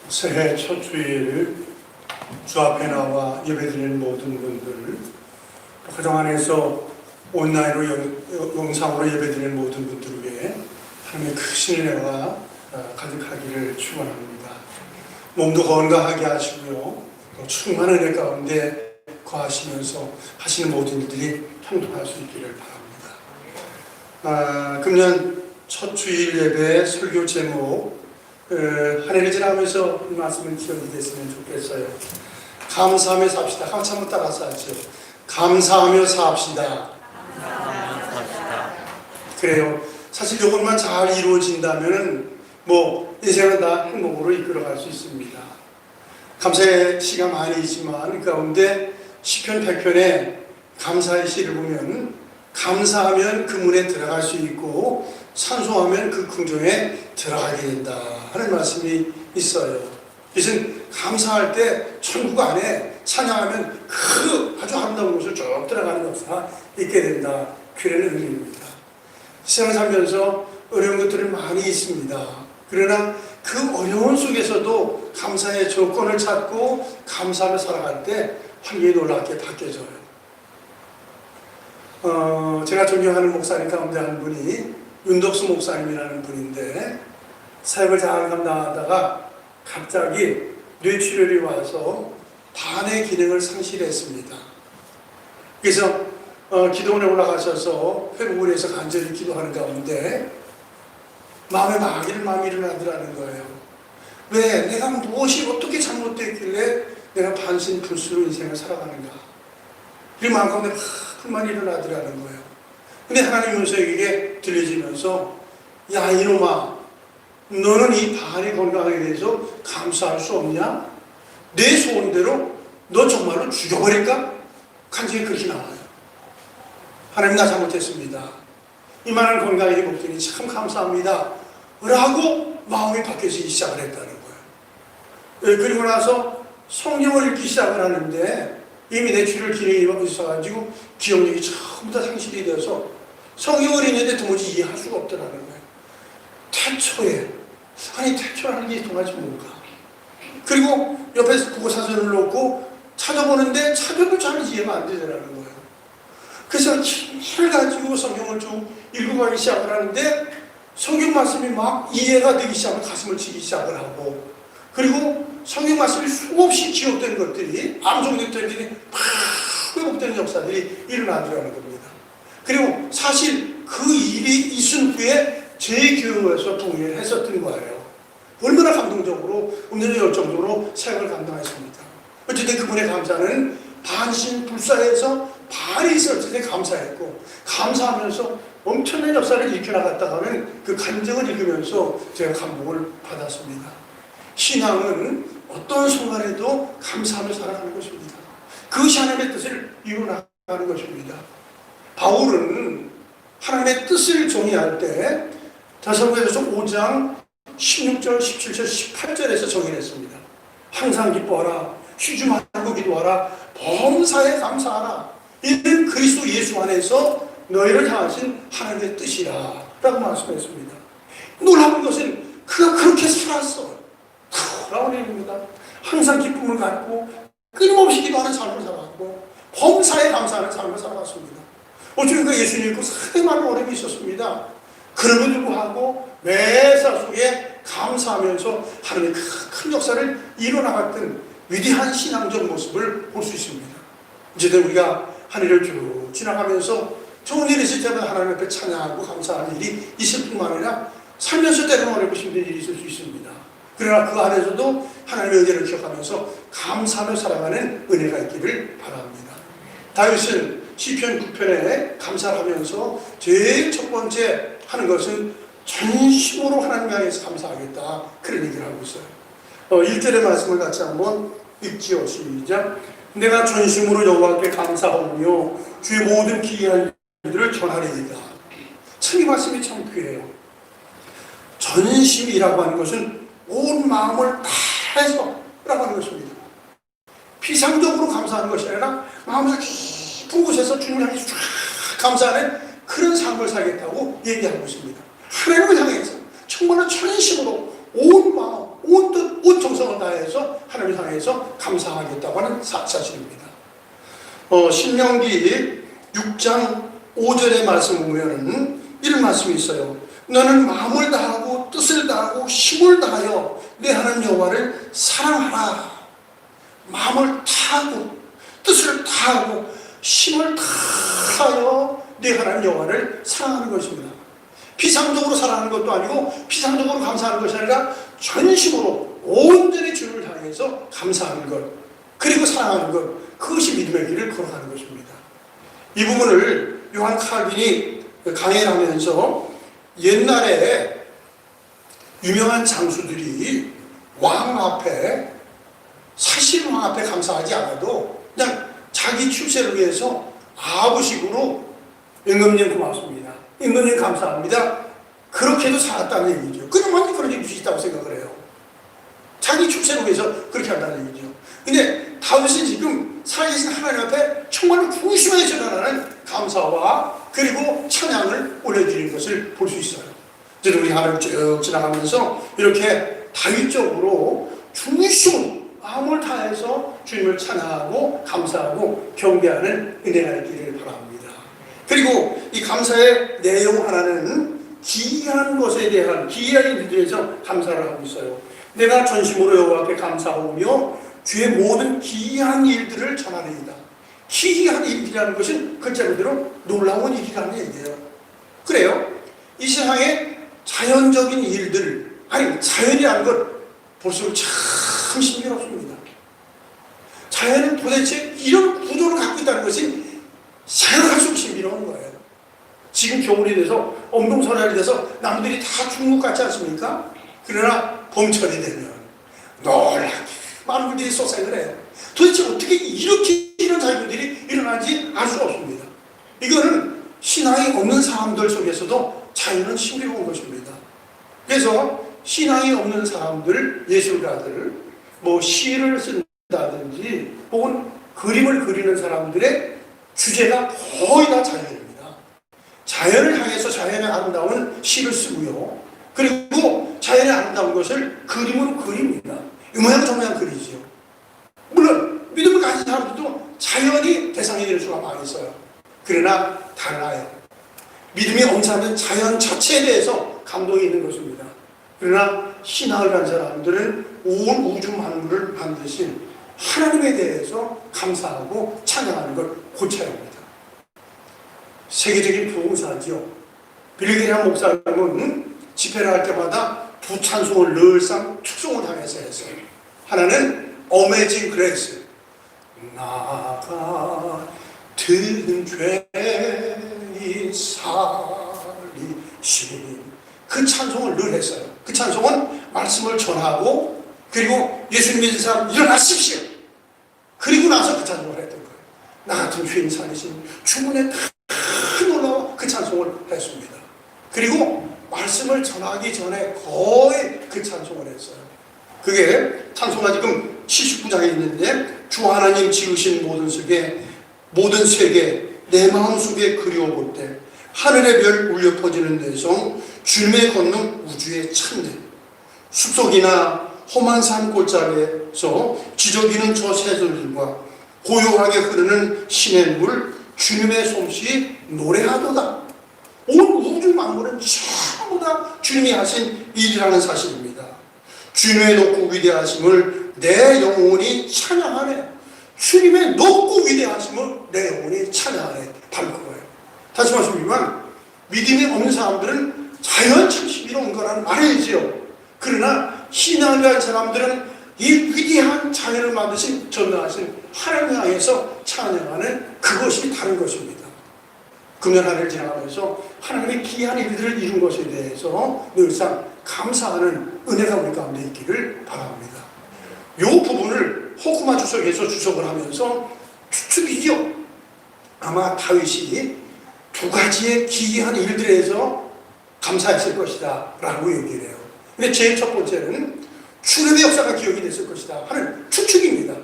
새해 첫 주일 주 앞에 나와 예배드리는 모든 분들, 그동 안에서 온라인으로 영상으로 예배드리는 모든 분들 위해 하나님의 크신 은혜가 가득하기를 축원합니다. 몸도 건강하게 하시고요, 또 충만한 은혜 가운데 거하시면서 하시는 모든 일들이 형통할 수 있기를 바랍니다. 금년 첫 주일 예배 설교 제목, 한 해를 지나면서 이 말씀을 기억이 됐으면 좋겠어요. 감사하며 삽시다. 같이 한번 따라서 하죠. 감사하며 삽시다. 그래요. 사실 이것만 잘 이루어진다면 인생은 다 행복으로 이끌어갈 수 있습니다. 감사의 시가 많이 있지만 그 가운데 시편 100편에 감사의 시를 보면 감사하면 그 문에 들어갈 수 있고 찬송하면 그 궁정에 들어가게 된다 하는 말씀이 있어요. 이것은 감사할 때 천국 안에 찬양하면 그 아주 아름다운 곳을 쭉 들어가는 역사가 있게 된다, 그런 의미입니다. 세상을 살면서 어려운 것들은 많이 있습니다. 그러나 그 어려운 속에서도 감사의 조건을 찾고 감사하며 살아갈 때 환경이 놀랍게 바뀌어져요. 제가 존경하는 목사님 가운데 한 분이 윤덕수 목사님이라는 분인데, 사역을 잘 감당하다가 갑자기 뇌출혈이 와서 반의 기능을 상실했습니다. 그래서 기도원에 올라가셔서 회복을 해서 간절히 기도하는 가운데 마음에 마음이 일어나더라는 거예요. 왜? 내가 무엇이 어떻게 잘못됐길래 내가 반신불수로 인생을 살아가는가? 이 마음 가운데 불만이 일어나더라는 거예요. 근데 하나님 문서에게 들려지면서, 야 이놈아, 너는 이 반의 건강에 대해서 감사할 수 없냐? 내 소원대로 너 정말로 죽여버릴까? 간증이 그렇게 나와요. 하나님, 나 잘못했습니다. 이만한 건강이 회복되니 참 감사합니다 라고 마음이 바뀌어지기 시작을 했다는 거예요. 그리고 나서 성경을 읽기 시작을 하는데 이미 뇌출혈 기능이 있어가지고 기억력이 전부 다 상실이 되어서 성경을 읽는데 도무지 이해할 수가 없더라는 거예요. 태초라는 게 도대체 뭔가? 그리고 옆에서 국어사전을 놓고 찾아보는데 찾아도 잘 이해가 안 되더라는 거예요. 그래서 힘을 가지고 성경을 좀 읽어가기 시작을 하는데 성경 말씀이 막 이해가 되기 시작하고 가슴을 치기 시작을 하고, 그리고 성경 말씀이 수없이 기억되는 것들이 암송됐던 일이 막 회복되는 역사들이 일어나더라는 겁니다. 그리고 사실 그 일이 있은 후에 제 교회에서 동의를 했었던 거예요. 얼마나 감동적으로, 음료의 열정적으로 사역을 감당했습니다. 어쨌든 그분의 감사는 반신불사해서 발이 있었을 때 감사했고, 감사하면서 엄청난 역사를 일으켜나갔다가는 그 간증을 읽으면서 제가 감동을 받았습니다. 신앙은 어떤 순간에도 감사하며 살아가는 것입니다. 그것이 하나님의 뜻을 이루어나가는 것입니다. 바울은 하나님의 뜻을 정의할 때 데살로니가서 5장 16절, 17절, 18절에서 정의했습니다. 항상 기뻐하라, 쉬지 말고 기도하라, 범사에 감사하라. 이는 그리스도 예수 안에서 너희를 향하신 하나님의 뜻이라 라고 말씀했습니다. 놀라운 것은 그가 그렇게 살았어. 라는 얘기입니다. 항상 기쁨을 갖고 끊임없이 기도하는 삶을 살아갔고 범사에 감사하는 삶을 살아갔습니다. 어쩌면 그 예수님 믿고 상당히 많은 어려움이 있었습니다. 그럼에도 불구하고 매사 속에 감사하면서 하나님의 큰 역사를 이뤄나갔던 위대한 신앙적 모습을 볼 수 있습니다. 이제는 우리가 한 해를 쭉 지나가면서 좋은 일이 있을 때마다 하나님 앞에 찬양하고 감사하는 일이 있을 뿐만 아니라 살면서 때로는 어렵고 힘든 일이 있을 수 있습니다. 그러나 그 안에서도 하나님의 은혜를 기억하면서 감사하며 살아가는 은혜가 있기를 바랍니다. 다윗은 시편 9편에 감사를 하면서 제일 첫 번째 하는 것은 전심으로 하나님 향해서 감사하겠다, 그런 얘기를 하고 있어요. 1절의 말씀을 같이 한번 읽지요. 시작. 내가 전심으로 여호와께 감사하며 주의 모든 기이한 일들을 전하리이다. 참 이 말씀이 참 귀해요. 전심이라고 하는 것은 온 마음을 다해서 라고 하는 것입니다. 피상적으로 감사하는 것이 아니라 마음에서 깊은 곳에서 주님을 향해서 쫙 감사하는 그런 삶을 살겠다고 얘기하고 있습니다. 하나님을 향해서 정말로 전심으로 온 마음, 온 뜻, 온 정성을 다해서 하나님을 향해서 감사하겠다고 하는 사실입니다. 신명기 6장 5절의 말씀 보면 이런 말씀이 있어요. 너는 마음을 다하고 뜻을 다하고 힘을 다하여 내 하나님 여호와를 사랑하라. 마음을 다하고 뜻을 다하고 힘을 다하여 내 하나님 여호와를 사랑하는 것입니다. 비상적으로 사랑하는 것도 아니고 비상적으로 감사하는 것이 아니라 전심으로 온전히 주님을 향해서 감사하는 것, 그리고 사랑하는 것, 그것이 믿음의 길을 걸어가는 것입니다. 이 부분을 요한 칼빈이 강해를 하면서 옛날에 유명한 장수들이 왕 앞에, 사실 왕 앞에 감사하지 않아도 그냥 자기 출세를 위해서 아부식으로 임금님 고맙습니다, 임금님 감사합니다, 그렇게 해도 살았다는 얘기죠. 그냥 완전 그런 얘기일 수 있다고 생각을 해요. 자기 출세를 위해서 그렇게 한다는 얘기죠. 근데 다윗은 지금 살아계신 하나님 앞에 정말로 궁심하게 전하는 감사와 그리고 찬양을 올려드리는 것을 볼 수 있어요. 저도 우리 하나님 쭉 지나가면서 이렇게 다윗적으로 중심으로 마음을 다해서 주님을 찬양하고 감사하고 경배하는 은혜가 있기를 바랍니다. 그리고 이 감사의 내용 하나는 기이한 것에 대한, 기이한 일에 대해서 감사를 하고 있어요. 내가 전심으로 여호와 앞에 감사하며 주의 모든 기이한 일들을 전하리이다. 기이한 일이라는 것은 글자 그대로 놀라운 일이라는 얘기예요. 그래요. 이 세상에 자연적인 일들, 아니 자연이라는 것 볼수록 참 신비롭습니다. 자연은 도대체 이런 구조를 갖고 있다는 것이 생각할 수 없이 신비로운 거예요. 지금 겨울이 돼서 엄동설날이 돼서 나무들이 다 죽는 것 같지 않습니까? 그러나 봄철이 되면 놀랍게 많은 분들이 쏟아내요. 해요. 도대체 어떻게 이렇게 이런 자연들이 일어나는지 알 수가 없습니다. 이거는 신앙이 없는 사람들 속에서도 자연은 신비로운 것입니다. 그래서 신앙이 없는 사람들, 예술가들, 뭐 시를 쓴다든지 혹은 그림을 그리는 사람들의 주제가 거의 다 자연입니다. 자연을 향해서 자연의 아름다운 시를 쓰고요. 그리고 자연의 아름다운 것을 그림으로 그립니다. 이 모양 저 모양 그리지요. 물론 믿음을 가진 사람들도 자연이 대상이 될 수가 많이 있어요. 그러나 달라요. 믿음이 없는 사람은 자연 자체에 대해서 감동이 있는 것입니다. 그러나 신앙을 가진 사람들은 온 우주 만물을 만드신 하나님에 대해서 감사하고 찬양하는 걸 고쳐야 합니다. 세계적인 부흥사지요. 빌리그레이엄 목사님은 집회를 할 때마다 두 찬송을 늘상 축송을 당해서 했어요. 하나는 Amazing Grace, 나 같은 죄인 살리신, 그 찬송을 늘 했어요. 그 찬송은 말씀을 전하고 그리고 예수님 믿는 사람 일어나십시오, 그리고 나서 그 찬송을 했던 거예요. 나 같은 죄인 살리신 주문에 큰 놀라워 그 찬송을 했습니다. 그리고 말씀을 전하기 전에 거의 그 찬송을 했어요. 그게 찬송가 지금 79장에 있는데, 주 하나님 지으신 모든 세계 내 마음속에 그리워볼 때 하늘의 별 울려 퍼지는 내성 주님의 권능 우주의 찬내, 숲속이나 험한 산골짜기에서 지저귀는 저 새들과 고요하게 흐르는 신의 물 주님의 솜씨 노래하도다. 온 우주 만물은 전부 다 주님이 하신 일이라는 사실입니다. 주님의 높고 위대하심을 내 영혼이 찬양하네. 주님의 높고 위대하심을 내 영혼이 찬양하네. 바로 그거예요. 다시 말씀드리면 믿음이 없는 사람들은 자연 참 신비로운 거라는 말이지요. 그러나 신앙을 가진 사람들은 이 위대한 자연을 만드신 전능하신 하나님 향해서 찬양하는 그것이 다른 것입니다. 금년 한 해를 지나가면서 하나님의 귀한 일들을 이룬 것에 대해서 늘상 감사하는 은혜가 우리 가운데 있기를 바랍니다. 이 부분을 호쿠마 주석에서 주석을 하면서 추측이죠. 아마 다윗이 두 가지의 기이한 일들에서 감사했을 것이다 라고 얘기를 해요. 근데 제일 첫 번째는 출애굽의 역사가 기억이 됐을 것이다 하는 추측입니다.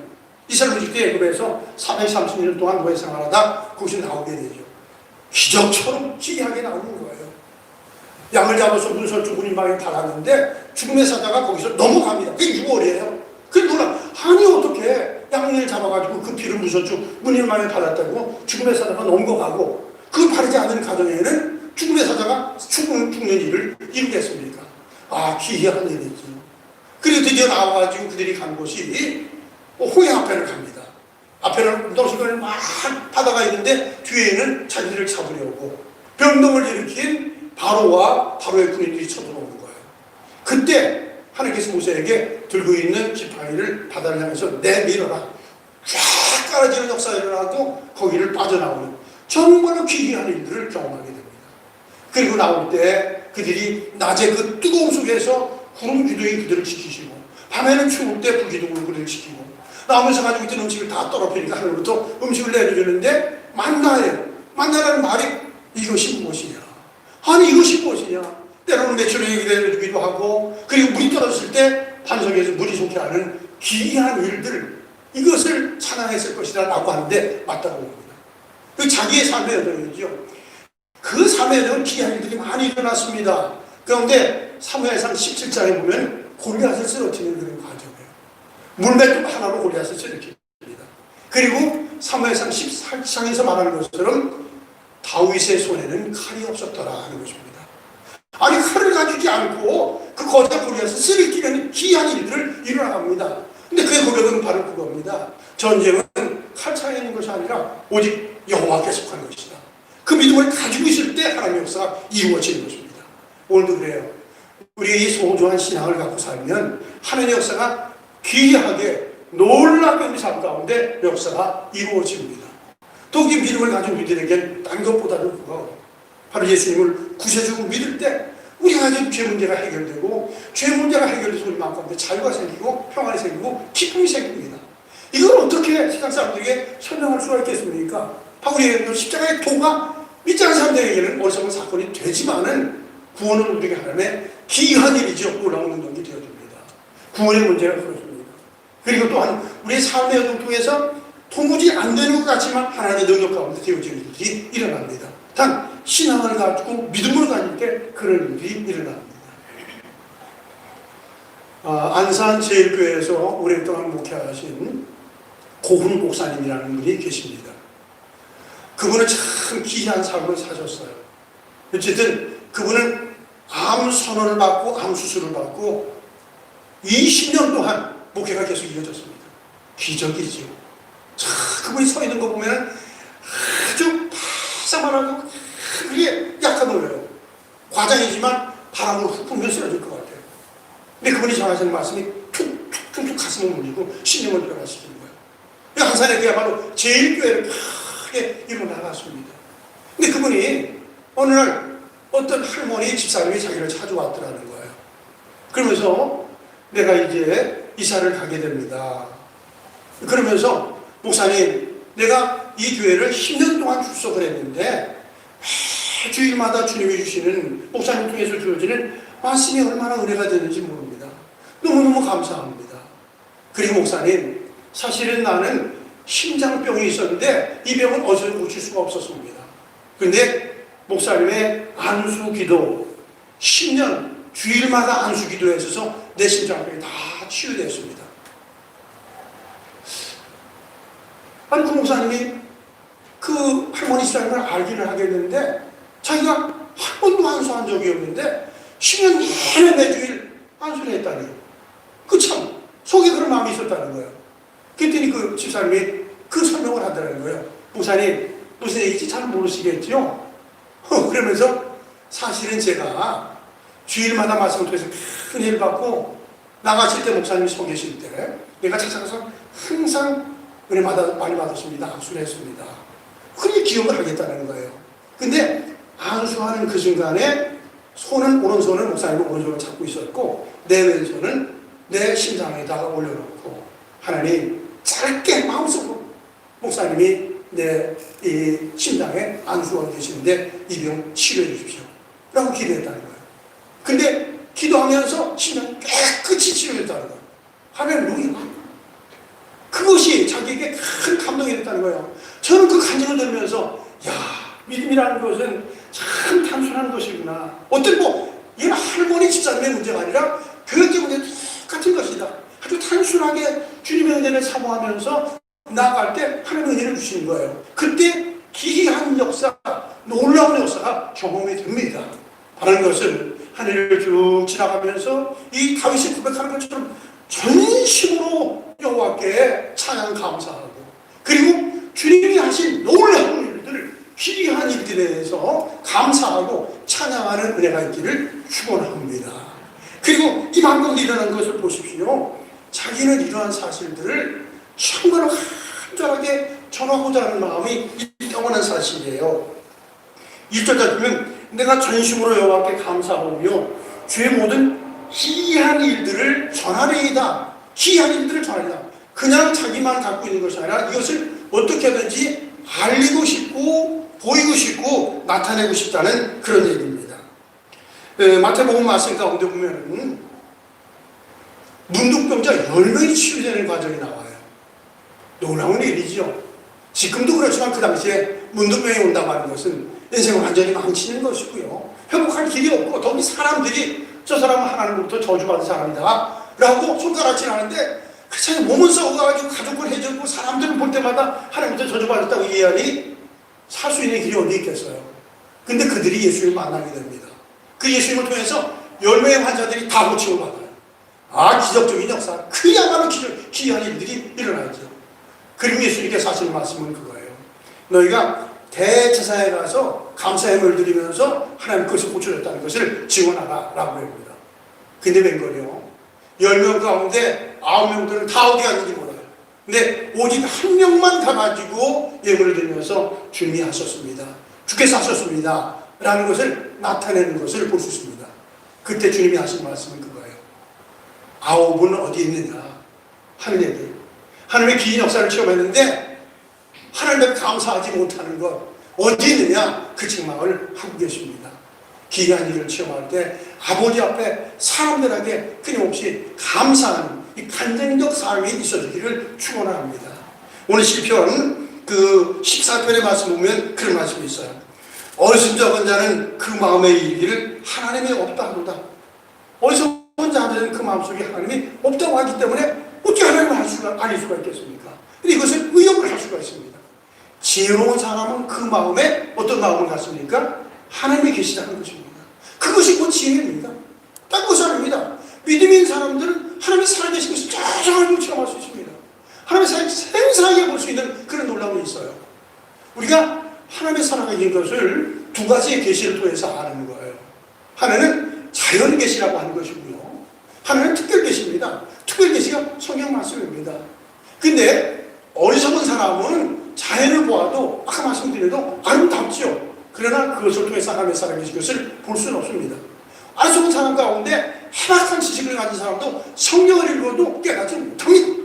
이스라엘 때 애굽에서 430년 동안 노예 생활하다 거기서 나오게 되죠. 기적처럼 기이하게 나오는 거예요. 양을 잡아서 문설주 군인방에 달았는데 죽음의 사자가 거기서 넘어갑니다. 그게 6월이에요. 그 불구소축 문일만에 받았다고 죽음의 사자가 넘겨가고 그걸 바르지 않는 가정에는 죽음의 사자가 죽는 일을 이루겠습니까? 아, 기이한 일이죠. 그리고 드디어 나와가지고 그들이 간 곳이 홍해 앞에를 갑니다. 앞에는 노식을 막 바다가 있는데 뒤에는 자기들을 잡으려고 병동을 일으킨 바로와 바로의 군인들이 쳐들어오는 거예요. 그때 하나님께서 모세에게 들고 있는 지팡이를 바다를 향해서 내밀어라. 쫙 깔아지는 역사가 일어나고 거기를 빠져나오는 정말로 기이한 일들을 경험하게 됩니다. 그리고 나올 때 그들이 낮에 그 뜨거움 속에서 구름 기둥이 그들을 지키시고 밤에는 추울 때 불기둥으로 그들을 지키고 나오면서 가지고 있던 음식을 다 떨어뜨리니까 하늘로부터 음식을 내려주는데 만나예요. 만나라는 말이 이것이 무엇이냐. 아니 이것이 무엇이냐. 때로는 매출액이 내려주기도 하고 그리고 물이 떨어졌을 때 반석에서 물이 솟게 하는 기이한 일들 이것을 찬양했을 것이다 라고 하는데 맞다고 봅니다. 그 자기의 삶의 여정이죠. 그 삶의 여정은 기이한 일들이 많이 일어났습니다. 그런데 사무엘상 17장에 보면 골리앗을 쓰러뜨리는 그런 과정이에요. 물맷돌 하나로 골리앗을 쓰러뜨립니다. 그리고 사무엘상 14장에서 말하는 것처럼 다윗의 손에는 칼이 없었더라 하는 것입니다. 아니 칼을 가지지 않고 그 거대한 골리앗을 쓰러뜨리는 기이한 일들을 일어나갑니다. 근데 그의 고백은 바로 그겁니다. 전쟁은 칼차에 있는 것이 아니라 오직 여호와께 속한 것이다. 그 믿음을 가지고 있을 때 하나님의 역사가 이루어지는 것입니다. 오늘도 그래요. 우리의 이 소중한 신앙을 갖고 살면 하나님의 역사가 기이하게 놀랍게 우리 삶 가운데 역사가 이루어집니다. 독이 믿음을 가진 우리들에겐 딴 것보다도 그거 바로 예수님을 구세주로 믿을 때 우리가 가진 죄 문제가 해결되고 죄 문제가 해결돼서 우리 마음 가운데 자유가 생기고 평안이 생기고 기쁨이 생깁니다. 이걸 어떻게 세상 사람들에게 설명할 수가 있겠습니까? 바로 우리의 십자가의 도가 믿지 않는 사람들에게는 어리석은 사건이 되지만은 구원은 우리에게 하나님의 기이한 일이죠. 놀라운 능력이 되어줍니다. 구원의 문제가 그렇습니다. 그리고 또한 우리의 삶의 여정 통해서 도무지 안 되는 것 같지만 하나님의 능력 가운데 되어지는 일이 일어납니다. 단 신앙을 가지고 믿음을 가질 때 그런 일이 일어납니다. 안산 제일교회에서 오랫동안 목회하신 고훈 목사님이라는 분이 계십니다. 그분은 참 기이한 삶을 사셨어요. 어쨌든 그분은 암 선언을 받고 암 수술을 받고 20년 동안 목회가 계속 이어졌습니다. 기적이죠. 그분이 서 있는 거 보면 아주 바사만하고 그게 약한 거예요. 과장이지만 바람으로 훅 불면 쓰러질 것 같아요. 근데 그분이 전하시는 말씀이 툭툭툭툭 가슴을 울리고 신령을 변화시키는 거예요. 한산의 그야말로 제일교회를 크게 일어나갔습니다. 근데 그분이 어느 날 어떤 할머니 집사님이 자기를 찾아왔더라는 거예요. 그러면서 내가 이제 이사를 가게 됩니다. 그러면서 목사님, 내가 이 교회를 10년 동안 출석을 했는데 주일마다 주님이 주시는 목사님 통해서 주어지는 말씀이 얼마나 은혜가 되는지 모릅니다. 너무너무 감사합니다. 그리고 목사님, 사실은 나는 심장병이 있었는데 이 병은 어디서 고칠 수가 없었습니다. 그런데 목사님의 안수 기도 10년 주일마다 안수 기도에 있어서 내 심장병이 다 치유됐습니다. 아니 그 목사님이 그 할머니 집사님을 알기를 하겠는데 자기가 한 번도 안수한 적이 없는데 10년 내내 매주일 안수를 했다니 그 참 속에 그런 마음이 있었다는 거예요. 그랬더니 그 집사님이 그 설명을 하더라는 거예요. 목사님 무슨 얘기인지 잘 모르시겠죠? 그러면서 사실은 제가 주일마다 말씀을 통해서 큰 일 받고 나가실 때 목사님이 서 계실 때 내가 찾아가서 항상 은혜 많이 받았습니다. 안수를 했습니다. 그렇게 기억을 하겠다는 거예요. 근데 안수하는 그 순간에 오른손을 목사님은 오른손을 잡고 있었고 내 왼손은 내 심장에다가 올려놓고 하나님 짧게 마음속으로 목사님이 내 이 심장에 안수하고 계시는데 이 병 치료해 주십시오 라고 기도했다는 거예요. 근데 기도하면서 심장이 깨끗이 치료됐다는 거예요. 할렐루야. 그것이 자기에게 큰 감동이 됐다는 거예요. 저는 그 간증을 들으면서 야, 믿음이라는 것은 참 단순한 것이구나. 어떤 이건 할머니 집사님의 문제가 아니라 교회 때문에 똑같은 것이다. 아주 단순하게 주님의 은혜를 사모하면서 나아갈 때 하나님의 은혜를 주시는 거예요. 그때 기이한 역사, 놀라운 역사가 경험이 됩니다. 라는 것을 한 해를 쭉 지나가면서 이 다윗이 고백하는 것처럼 전심으로 여호와께 찬양 감사하고, 그리고 주님이 하신 놀라운 일들을, 기이한 일들에 대해서 감사하고 찬양하는 은혜가 있기를 축원합니다. 그리고 이 방금 일어난 것을 보십시오. 자기는 이러한 사실들을 정말 간절하게 전하고자 하는 마음이 영원한 사실이에요. 1절까지 보면 내가 전심으로 여호와께 감사하며 주의 모든 기이한 일들을 전하리이다. 기이한 일들을 전하리이다. 그냥 자기만 갖고 있는 것이 아니라 이것을 어떻게 하든지 알리고 싶고 보이고 싶고 나타내고 싶다는 그런 얘기입니다. 마태복음 말씀 가운데 보면 문둥병자 10명이 치유되는 과정이 나와요. 놀라운 일이죠. 지금도 그렇지만 그 당시에 문둥병이 온다고 하는 것은 인생을 완전히 망치는 것이고요. 회복할 길이 없고, 더욱이 사람들이 저 사람은 하나님으로부터 저주받은 사람이다 라고 손가락질 하는데, 그 차에 몸을 썩어가지고 가족을 해주고 사람들을 볼 때마다 하나님부터 저주받았다고 이해하니 살 수 있는 길이 어디 있겠어요. 근데 그들이 예수님을 만나게 됩니다. 그 예수님을 통해서 10명의 환자들이 다 고침을 받아요. 기적적인 역사, 그야말로 기이한 일들이 일어나죠. 그리고 예수님께서 하시는 말씀은 그거예요. 너희가 대제사에 가서 감사함을 드리면서 하나님 것을 고쳐줬다는 것을 증언하라 라고 합니다. 근데 웬걸요? 10명 가운데 9명들은 다 어디 갔는지 몰라요. 근데 오직 한 명만 가가지고 예물을 드리면서 주님이 하셨습니다. 주께서 하셨습니다 라는 것을 나타내는 것을 볼 수 있습니다. 그때 주님이 하신 말씀은 그거예요. 9은 어디 있느냐 하는 얘기예요. 하나님의 기인 역사를 체험했는데 하나님께 감사하지 못하는 것 어디 있느냐, 그 책망을 하고 계십니다. 기이한 일을 체험할 때 아버지 앞에 사람들에게 끊임없이 감사하는 이 간증적 삶이 있어지기를 축원합니다. 오늘 시편 그 14편의 말씀 보면 그런 말씀이 있어요. 어리석은 자는 그 마음에 이르기를 하나님이 없다 하도다. 어리석은 자들은 그 마음속에 하나님이 없다고 하기 때문에 어떻게 하나님을 아닐 수가 있겠습니까? 근데 이것을 의역을 할 수가 있습니다. 지혜로운 사람은 그 마음에 어떤 마음을 갖습니까? 하나님이 계시다는 것입니다. 그것이 곧 지혜입니다. 딱 그 사람입니다. 믿음이 있는 사람들은 하나님이 살아계신 것을 짜장하게 체험할 수 있습니다. 하나님의 생생하게 볼 수 있는 그런 놀라움이 있어요. 우리가 하나님의 살아계신 것을 두 가지의 계시를 통해서 아는 거예요. 하나는 자연 계시라고 하는 것이고요. 하나는 특별 계시입니다. 특별 계시가 성경 말씀입니다. 근데 어리석은 사람은 자연을 보아도 아까 말씀드려도 아름답죠. 그러나 그것을 통해서 하나님의 살아계신 것을 볼 수는 없습니다. 어리석은 사람 가운데 해박한 지식을 가진 사람도 성경을 읽어도 깨닫지 못합니다.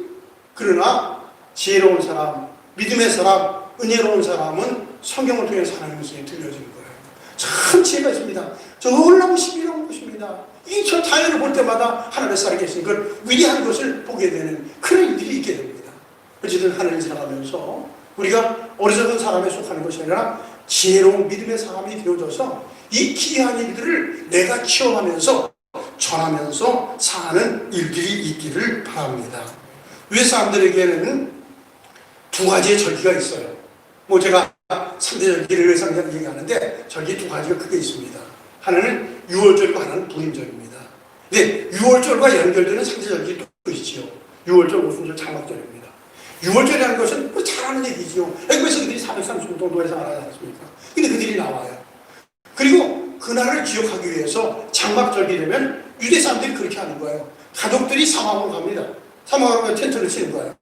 그러나 지혜로운 사람, 믿음의 사람, 은혜로운 사람은 성경을 통해서 하나님의 말씀이 들려지는 거예요. 참 지혜가 있습니다. 놀라운 신비로운 것입니다. 이 저 자연을 볼 때마다 하나님의 살아계신 걸, 위대한 것을 보게 되는 그런 일들이 있게 됩니다. 어쨌든 하늘을 지나가면서 우리가 어리석은 사람에 속하는 것이 아니라 지혜로운 믿음의 사람이 되어져서 이 기이한 일들을 내가 체험하면서 전하면서 사는 일들이 있기를 바랍니다. 위에 사람들에게는 두 가지의 절기가 있어요. 뭐 제가 3대 절기를 위해서 얘기하는데 절기 두 가지가 크게 있습니다. 하나는 유월절과 하나는 불임절입니다. 근데 유월절과 연결되는 3대 절기 또 있지요. 유월절, 오순절, 장막절입니다. 유월절이라는 것은 우리 잘 아는 얘기지요. 애굽에서 그들이 430년 동안 노예 생활을 하지 않습니까? 근데 그들이 나와요. 그리고 그날을 기억하기 위해서 장막절기 되면 유대 사람들이 그렇게 하는 거예요. 가족들이 사막으로 갑니다. 사막으로 가면 텐트를 치는 거예요.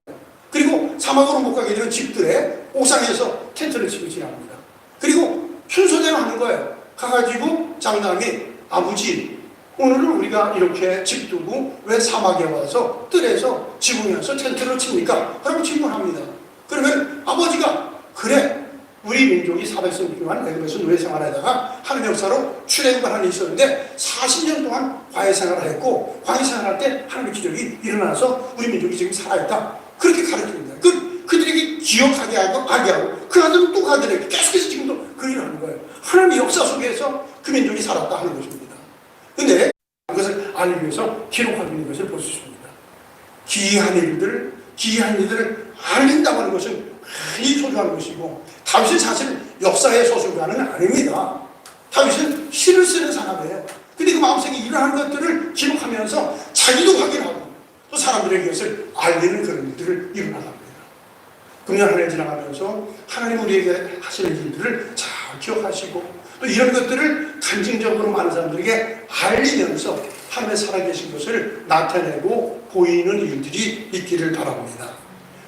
그리고 사막으로 못 가게 되면 집들의 옥상에서 텐트를 치고 지납니다. 그리고 순서대로 하는 거예요. 가가지고 장남이 아버지, 오늘은 우리가 이렇게 집 두고 왜 사막에 와서 뜰에서 지붕에서 텐트를 칩니까? 그러면 질문합니다. 그러면 아버지가 그래, 우리 민족이 400년 동안 애굽에서 노예 생활하다가 하나님의 역사로 출애굽하는 일이 있었는데 40년 동안 과외 생활을 했고 과외 생활할 때 하나님의 기적이 일어나서 우리 민족이 지금 살아있다. 그렇게 가르칩니다. 그들에게 기억하게 하고 알게 하고 그 아들은 또 그들에게 계속해서 지금도 그 일을 하는 거예요. 하나님의 역사 속에서 그 민족이 살았다 하는 것입니다. 근데 그것을 알기 위해서 기록하고 있는 것을 볼 수 있습니다. 기이한 일들을 알린다고 하는 것은 많이 소중한 것이고, 다윗은 사실 역사의 소설가는 아닙니다. 다윗은 시를 쓰는 사람이에요. 근데 그 마음속에 일어나는 것들을 기록하면서 자기도 확인하고 또 사람들에게 이것을 알리는 그런 일들을 이뤄나갑니다. 금년 한 해 지나가면서 하나님 우리에게 하시는 일들을 잘 기억하시고 또 이런 것들을 간증적으로 많은 사람들에게 알리면서 하나님의 살아계신 것을 나타내고 보이는 일들이 있기를 바랍니다.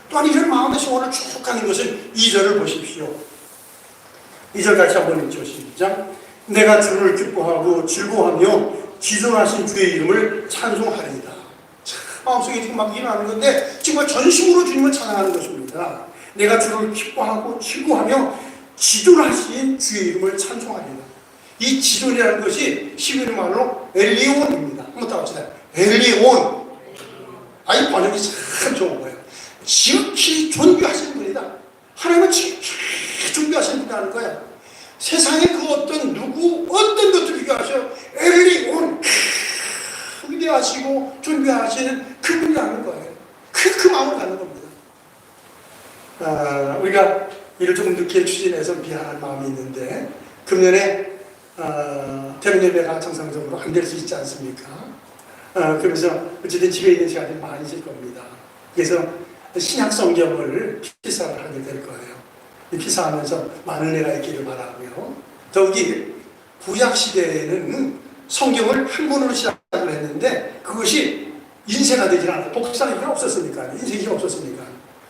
또한 이런 마음의 소원을 쭉 가는 것은 2절을 보십시오. 2절 같이 한번 읽죠. 시작. 내가 주를 기뻐하고 즐거워하며 지존하신 주의 이름을 찬송하리이다. 마음속에 지금 막 일어나는 건데 정말 전심으로 주님을 찬양하는 것입니다. 내가 주를 기뻐하고 즐거워하며 지존하신 주의 이름을 찬송하리이다. 이 지존이라는 것이 히브리 말로 엘리온입니다. 한번 따라합시다. 엘리온. 이 번역이 참 좋은 거예요. 지극히 존귀하신 분이다. 하나님은 지극히 존귀하신 분이라는 거야. 세상에 그 어떤 누구 어떤 것도 비교하셔 엘리온 위대하시고 존귀하시는 그분이라는 거예요. 그 마음을 갖는 겁니다. 우리가 이를 조금 늦게 추진해서 미안한 마음이 있는데 금년에 대면 예배가 정상적으로 안 될 수 있지 않습니까? 그래서 어쨌든 집에 있는 시간이 많이 있을 겁니다. 그래서 신약 성경을 피사를 하게 될 거예요. 피사하면서 많은 은혜가 있기를 바라고요. 더욱이 구약 시대에는 성경을 한 권으로 시작을 했는데 그것이 인쇄가 되지 않아요. 복사기가 없었으니까, 인쇄기가 없었으니까.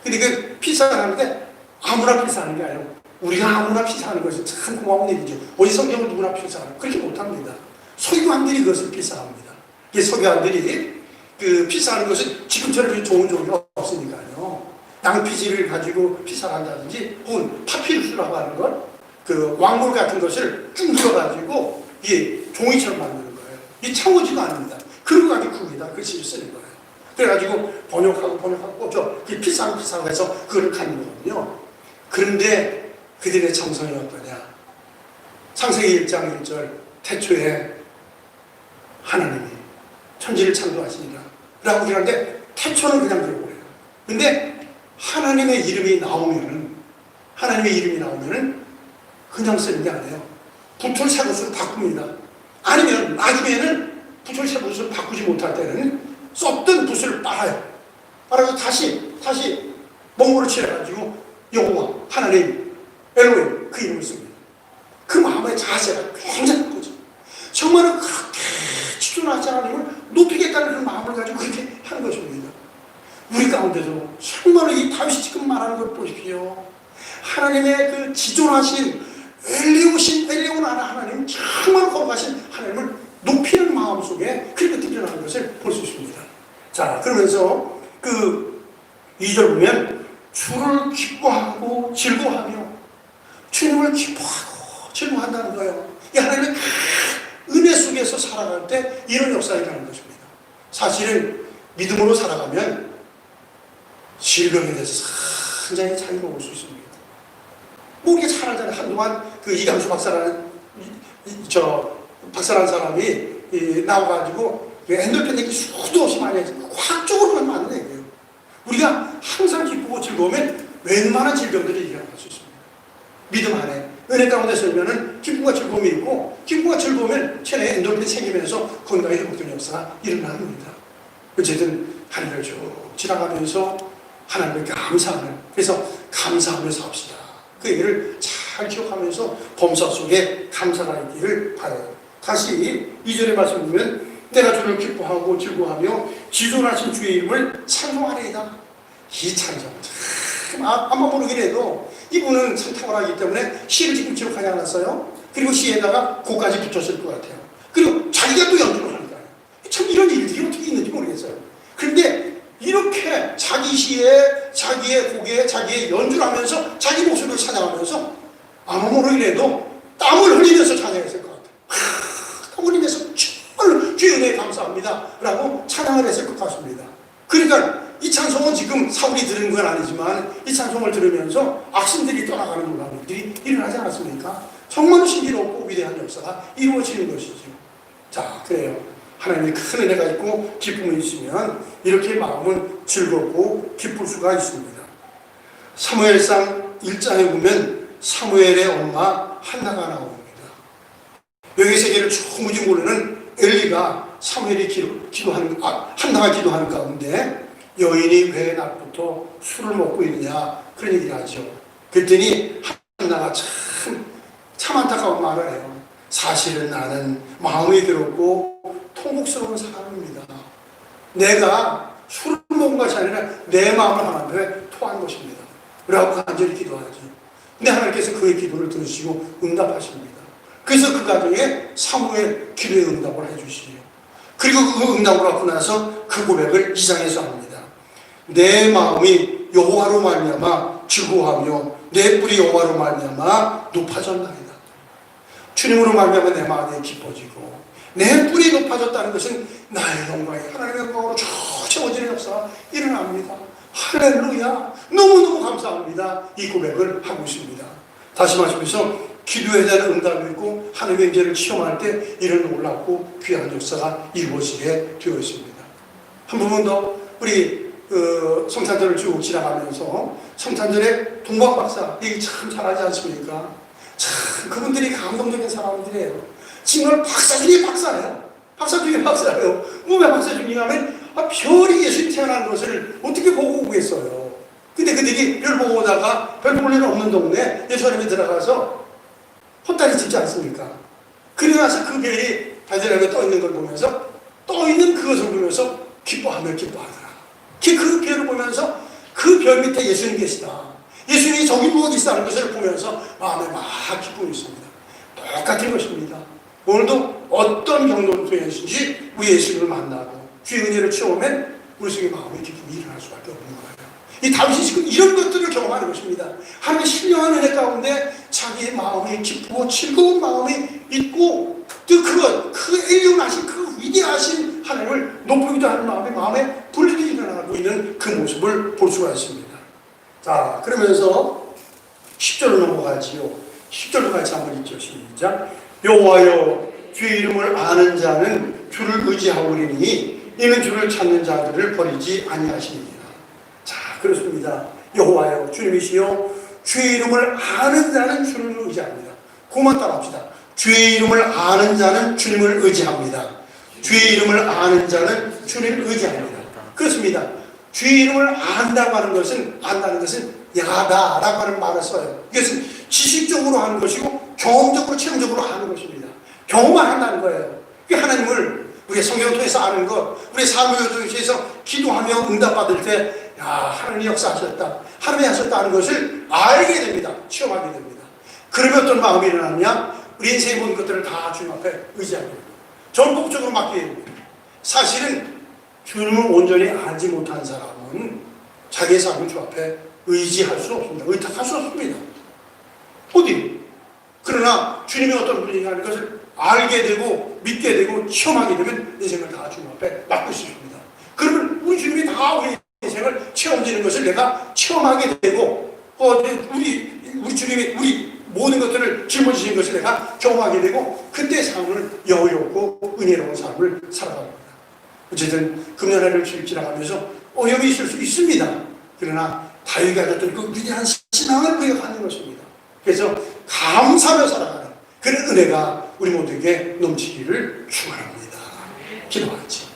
근데 그 피사를 하는데 아무나 피사하는 게 아니에요. 우리가 아무나 피사하는 것이 참 고마운 일이죠. 어디 성경을 누구나 피사하는 그렇게 못합니다. 서기관들이 그것을 피사합니다. 이 서기관들이 그 피사하는 것은 지금처럼 좋은 종류가 없으니까요. 양피지를 가지고 피사를 한다든지 혹은 파피루스라고 하는 걸 그 왕골 같은 것을 쭉 눌러가지고 이게 종이처럼 만드는 거예요. 이게 창호지가 아닙니다. 그런 거 가지고 그거에다 글씨를 쓰는 거예요. 그래가지고 번역하고 피사하고 해서 그걸 갖는 거거든요. 그런데 그들의 정성이 어떠냐. 창세기 1장 1절 태초에 하나님이 천지를 창조하시니라 라고 그러는데 태초는 그냥 들어버려요. 근데 하나님의 이름이 나오면은 그냥 쓰는 게 아니에요. 붓을 새 붓으로 바꿉니다. 아니면 나중에는 붓을 새 붓으로 바꾸지 못할 때는 썼던 붓을 빨아요. 빨아서 다시 몽골을 칠해가지고 여호와 하나님 엘로힘 그 이름을 씁니다. 그 마음의 자세가 굉장한 거죠. 정말은 그렇게 지존하지 하나님을 높이겠다는 그런 마음을 가지고 그렇게 하는 것입니다. 우리 가운데도 정말로 이 다윗이 지금 말하는 걸 보십시오. 하나님의 그 지존하신 엘리온 하나님, 정말 거룩하신 하나님을 높이는 마음 속에 그렇게 드러나는 것을 볼 수 있습니다. 자, 그러면서 그 2절 보면 주를 기뻐하고 즐거워하며 주님을 기뻐하고 즐거워한다는 거예요. 이 하나님의 은혜 속에서 살아갈 때 이런 역사가 일어나는 것입니다. 사실은 믿음으로 살아가면 질병에 대해서 굉장히 잘 먹을 수 있습니다. 뭐 이게 잘하잖아요. 한동안 그 이강수 박사라는 박사라는 사람이 나와가지고 엔돌핀 얘기 수도 없이 많이 해서 과학적으로는 맞는 얘기예요. 우리가 항상 기쁘고 즐거우면 웬만한 질병들이 일어날 수 있습니다. 믿음 안에 은혜 가운데 설면은 기쁨과 즐거움이 있고 기쁨과 즐거우면 체내에 엔돌핀이 생기면서 건강이 회복되는 역사가 일어납니다. 어쨌든 한 해를 쭉 지나가면서 하나님께 감사하는, 그래서 감사하면서 합시다. 그 얘기를 잘 기억하면서 범사 속에 감사가 있기를 바라요. 다시 2절의 말씀 보면 내가 주를 기뻐하고 즐거워하며 지존하신 주의 이름을 찬송하리이다. 이 찬송 참 아마 모르긴 해도 이분은 참 탁월하기 때문에 시를 지금 기록하지 않았어요. 그리고 시에다가 곡까지 붙였을 것 같아요. 그리고 자기가 또 연주를 하니까요. 참 이런 일들이 어떻게 있는지 모르겠어요. 그런데 이렇게 자기 시에 자기의 곡에 자기의 연주를 하면서 자기 목소리를 찬양하면서 아무 모르겠도 땀을 흘리면서 찬양했을 것 같아요. 땀을 흘리면서 정말 주의 은혜에 감사합니다 라고 찬양을 했을 것 같습니다. 그러니까 이 찬송은 지금 사울이 들은 건 아니지만 이 찬송을 들으면서 악신들이 떠나가는 놀라움들이 일어나지 않았습니까? 정말 신비롭고 위대한 역사가 이루어지는 것이죠. 자, 그래요. 하나님의 큰 은혜가 있고 기쁨이 있으면 이렇게 마음은 즐겁고 기쁠 수가 있습니다. 사무엘상 1장에 보면 사무엘의 엄마 한나가 나옵니다. 여기 세계를 충분히 모르는 엘리가 사무엘이 한나가 기도하는 가운데 여인이 왜 낮부터 술을 먹고 있느냐 그런 얘기를 하죠. 그랬더니 한나가 참 안타까운 말을 해요. 사실은 나는 마음이 괴롭고 통곡스러운 사람입니다. 내가 술을 먹은 것이 아니라 내 마음을 하나님께 토한 것입니다. 라고 간절히 기도하죠. 근데 하나님께서 그의 기도를 들으시고 응답하십니다. 그래서 그 가정에 사무엘 기도의 응답을 해주시죠. 그리고 그 응답을 받고 나서 그 고백을 2장에서 합니다. 내 마음이 여호와로 말미암아 즐거워하며 내 뿔이 여호와로 말미암아 높아졌나이다. 주님으로 말미암아 내 마음이 기뻐지고 내 뿔이 높아졌다는 것은 나의 영광이 하나님의 영광으로 채워지는 역사가 일어납니다. 할렐루야. 너무너무 감사합니다. 이 고백을 하고 있습니다. 다시 말씀해서 기도에 대한 응답이 있고 하나님의 임재를 체험할 때 이런 놀랍고 귀한 역사가 이루어지게 되어 있습니다. 한 부분 더 우리 성탄절을 쭉 지나가면서 성탄절에 동방 박사 얘기 참 잘하지 않습니까? 참 그분들이 감동적인 사람들이에요. 정말 박사 중에 박사예요. 박사 중에 박사예요. 왜 박사 중이냐면 별이 예수님 태어나는 것을 어떻게 보고 오겠어요. 근데 그들이 별 보고 오다가 별 볼 일 없는 동네 예수님이 들어가서 헛다리 짚지 않습니까? 그러고 나서 그 별이 달달하게 떠 있는 걸 보면서 떠 있는 그것을 보면서 기뻐하더라. 그 별을 보면서 그 별 밑에 예수님 계시다. 예수님이 저기 누워 계시다는 것을 보면서 마음에 막 기쁨이 있습니다. 똑같은 것입니다. 오늘도 어떤 경로로 되었는지 우리 예수님을 만나고 주의 은혜를 체험하면 우리 속에 마음의 기쁨이 일어날 수밖에 없는 거예요. 이 다윗이 지금 이런 것들을 경험하는 것입니다. 하나님의 신령한 은혜 가운데 자기의 마음이 기쁘고 즐거운 마음이 있고 또 그 엘리온하신 그 위대하신 하나님을 높이기도 하는 마음에 불길이 일어나고 있는 그 모습을 볼 수가 있습니다. 자, 그러면서 10절로 넘어가지요. 10절로 같이 한번 읽죠. 시작. 여호와여 주의 이름을 아는 자는 주를 의지하오리니 이는 주를 찾는 자들을 버리지 아니하시니라. 자, 그렇습니다. 여호와여 주님이시여 주의 이름을 아는 자는 주를 의지합니다. 그만 따라합시다. 주의 이름을 아는 자는 주님을 의지합니다. 주의 이름을 아는 자는 주님을 의지합니다. 그렇습니다. 주의 이름을 안다고 하는 것은 야다라고 하는 말을 써요. 이것은 지식적으로 하는 것이고 경험적으로 체험적으로 하는 것입니다. 경험만 한다는 거예요. 하나님을 우리 성경을 통해서 아는 것, 우리 삶을 통해서 기도하며 응답받을 때 하나님이 역사하셨다, 하나님이 하셨다는 것을 알게 됩니다. 체험하게 됩니다. 그러면 어떤 마음이 일어나느냐? 우리 인생의 모든 것들을 다 주님 앞에 의지하게 됩니다. 전폭적으로 맡기게 됩니다. 사실은 주님을 온전히 알지 못한 사람은 자기의 삶을 주 앞에 의지할 수 없습니다. 의탁할 수 없습니다. 어디? 그러나 주님이 어떤 분이냐는 것을 알게 되고 믿게 되고 체험하게 되면 인생을 다 주님 앞에 맡길 수 있습니다. 그러면 우리 주님이 다 우리 인생을 체험되는 것을 내가 체험하게 되고 우리 주님이 우리 모든 것들을 짊어지신 것을 내가 경험하게 되고 그때 삶을 여유롭고 은혜로운 삶을 살아갑니다. 어쨌든 금년회를 지나가면서 어려움이 있을 수 있습니다. 그러나 다윗이 가졌던 그 위대한 신앙을 우리가 갖는 것입니다. 그래서 감사하며 살아가는 그런 은혜가 우리 모두에게 넘치기를 축원합니다. 기도하지.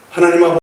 하나님 아버지